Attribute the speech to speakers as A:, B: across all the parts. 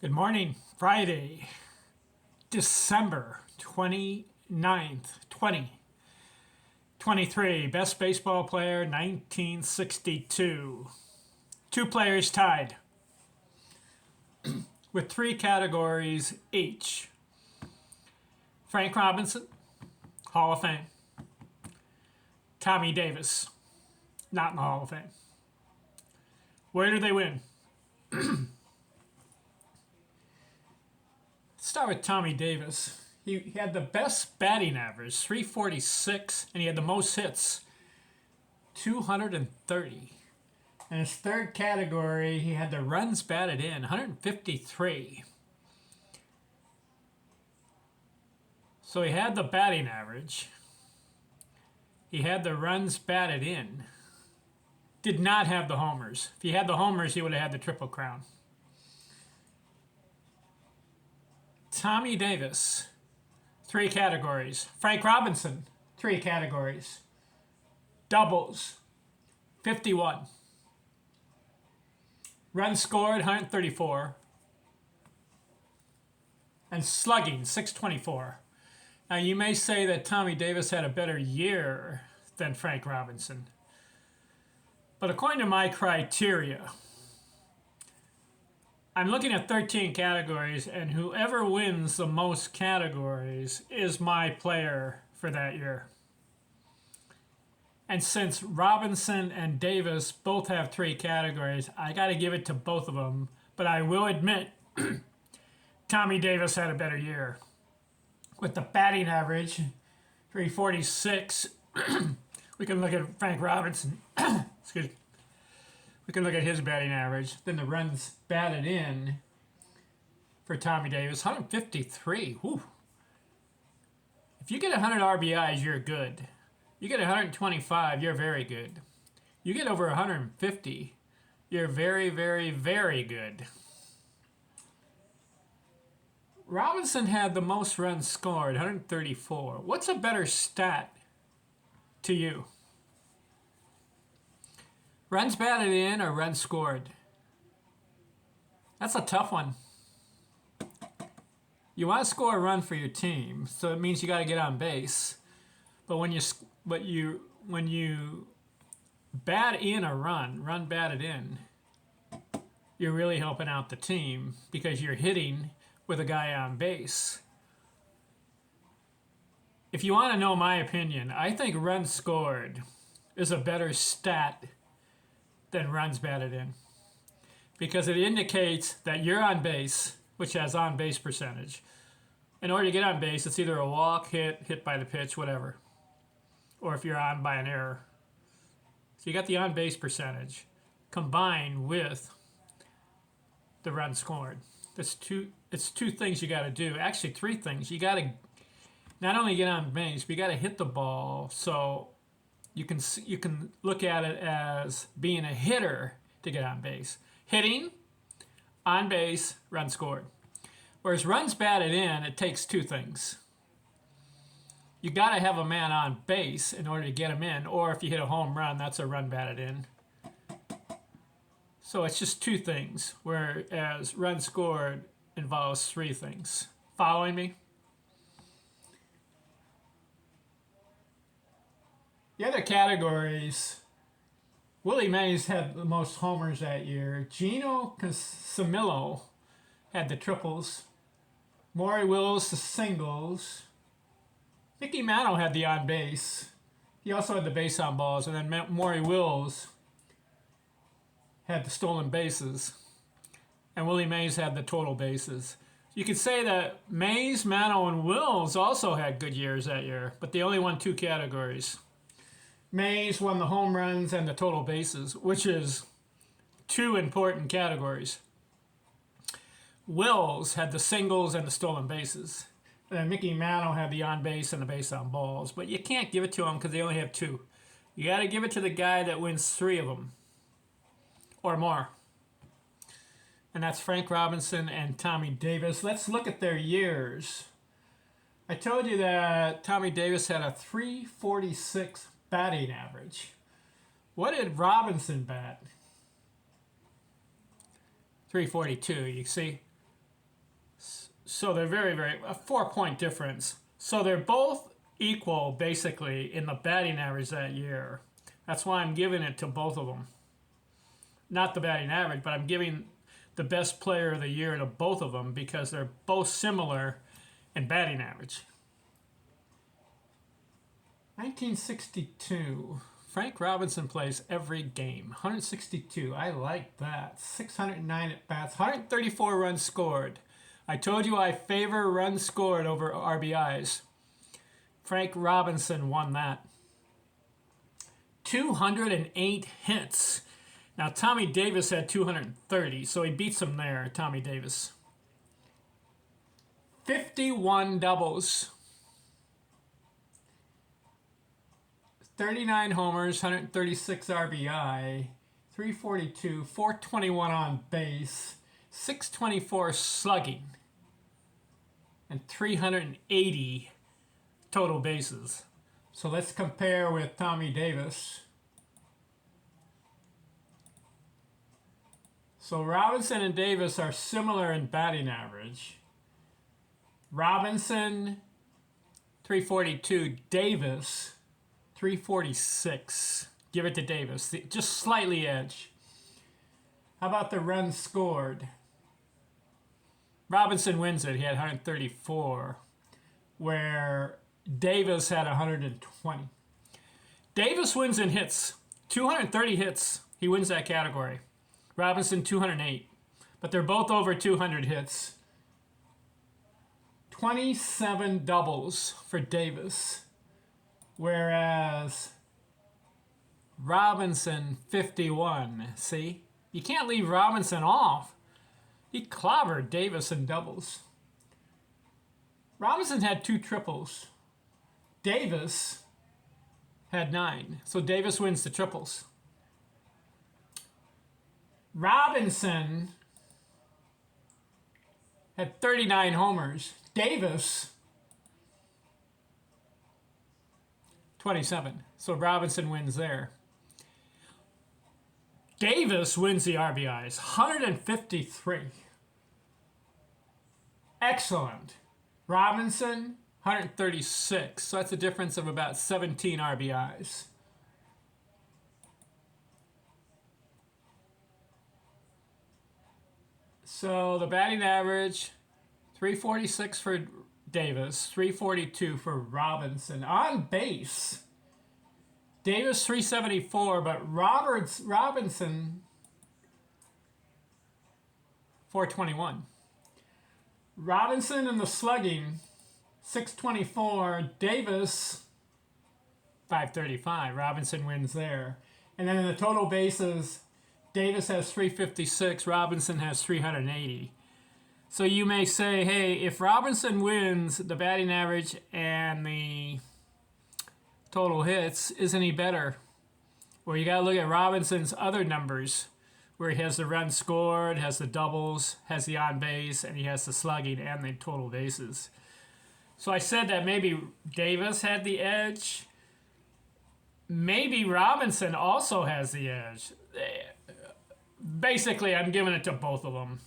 A: Good morning, Friday, December 29th, 2023. Best baseball player, 1962. Two players tied with three categories each. Frank Robinson, Hall of Fame. Tommy Davis, not in the Hall of Fame. Where did they win? Start with Tommy Davis. He had the best batting average, 346, and he had the most hits, 230. In his third category, he had the runs batted in, 153. So he had the batting average. He had the runs batted in. Did not have the homers. If he had the homers, he would have had the Triple Crown. Tommy Davis, three categories. Frank Robinson, three categories. Doubles, 51. Runs scored, 134. And slugging, 624. Now you may say that Tommy Davis had a better year than Frank Robinson. But according to my criteria, I'm looking at 13 categories, and whoever wins the most categories is my player for that year. And since Robinson and Davis both have three categories, I got to give it to both of them. But I will admit, Tommy Davis had a better year. With the batting average, 346, we can look at Frank Robinson. Excuse me. We can look at his batting average. Then the runs batted in for Tommy Davis, 153. Whew. If you get 100 RBIs, you're good. You get 125, you're very good. You get over 150, you're very, very, very good. Robinson had the most runs scored, 134. What's a better stat to you? Runs batted in or runs scored? That's a tough one. You want to score a run for your team, so it means you got to get on base. But when you bat in a run batted in, you're really helping out the team because you're hitting with a guy on base. If you want to know my opinion, I think runs scored is a better stat than runs batted in, because it indicates that you're on base, which has on base percentage. In order to get on base, it's either a walk, hit by the pitch, whatever, or if you're on by an error. So you got the on base percentage combined with the run scored. It's two things you got to do. Actually, three things. You got to not only get on base, but you got to hit the ball. So you can look at it as being a hitter to get on base. Hitting, on base, run scored. Whereas runs batted in, it takes two things. You got to have a man on base in order to get him in, or if you hit a home run, that's a run batted in. So it's just two things, whereas run scored involves three things. Following me? The other categories, Willie Mays had the most homers that year. Gino Casimilo had the triples. Maury Wills the singles. Mickey Mantle had the on base. He also had the base on balls. And then Maury Wills had the stolen bases. And Willie Mays had the total bases. You could say that Mays, Mantle, and Wills also had good years that year, but they only won two categories. Mays won the home runs and the total bases, which is two important categories. Wills had the singles and the stolen bases. And then Mickey Mantle had the on base and the base on balls. But you can't give it to them because they only have two. You got to give it to the guy that wins three of them or more. And that's Frank Robinson and Tommy Davis. Let's look at their years. I told you that Tommy Davis had a 346 batting average. What did Robinson bat? 342, you see? So they're a 4-point difference. So they're both equal, basically, in the batting average that year. That's why I'm giving it to both of them. Not the batting average, but I'm giving the best player of the year to both of them because they're both similar in batting average. 1962. Frank Robinson plays every game. 162. I like that. 609 at bats. 134 runs scored. I told you I favor runs scored over RBIs. Frank Robinson won that. 208 hits. Now, Tommy Davis had 230, so he beats him there, Tommy Davis. 51 doubles. 39 homers, 136 RBI, 342, 421 on base, 624 slugging, and 380 total bases. So let's compare with Tommy Davis. So Robinson and Davis are similar in batting average. Robinson, 342. Davis, 346. Give it to Davis. Just slightly edge. How about the runs scored? Robinson wins it. He had 134, where Davis had 120. Davis wins in hits. 230 hits. He wins that category. Robinson, 208. But they're both over 200 hits. 27 doubles for Davis. Whereas Robinson, 51. See? You can't leave Robinson off. He clobbered Davis in doubles. Robinson had 2 triples. Davis had 9. So Davis wins the triples. Robinson had 39 homers. Davis, 27. So Robinson wins there. Davis wins the RBIs, 153. Excellent. Robinson, 136. So that's a difference of about 17 RBIs. So the batting average, 346 for Davis, 342 for Robinson. On base, Davis 374, but Robinson 421. Robinson in the slugging, 624. Davis 535. Robinson wins there. And then in the total bases, Davis has 356, Robinson has 380. So you may say, hey, if Robinson wins the batting average and the total hits, isn't he better? Well, you got to look at Robinson's other numbers, where he has the runs scored, has the doubles, has the on base, and he has the slugging and the total bases. So I said that maybe Davis had the edge. Maybe Robinson also has the edge. Basically, I'm giving it to both of them.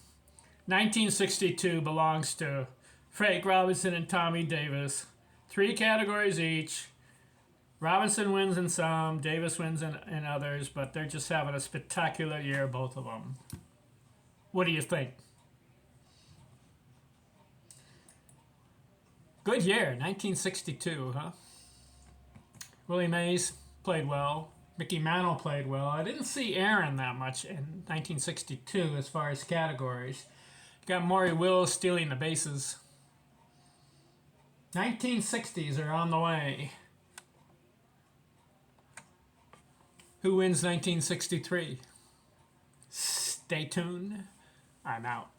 A: 1962 belongs to Frank Robinson and Tommy Davis. 3 categories each. Robinson wins in some, Davis wins in others, but they're just having a spectacular year, both of them. What do you think? Good year, 1962, huh? Willie Mays played well. Mickey Mantle played well. I didn't see Aaron that much in 1962 as far as categories. Got Maury Wills stealing the bases. 1960s are on the way. Who wins 1963? Stay tuned. I'm out.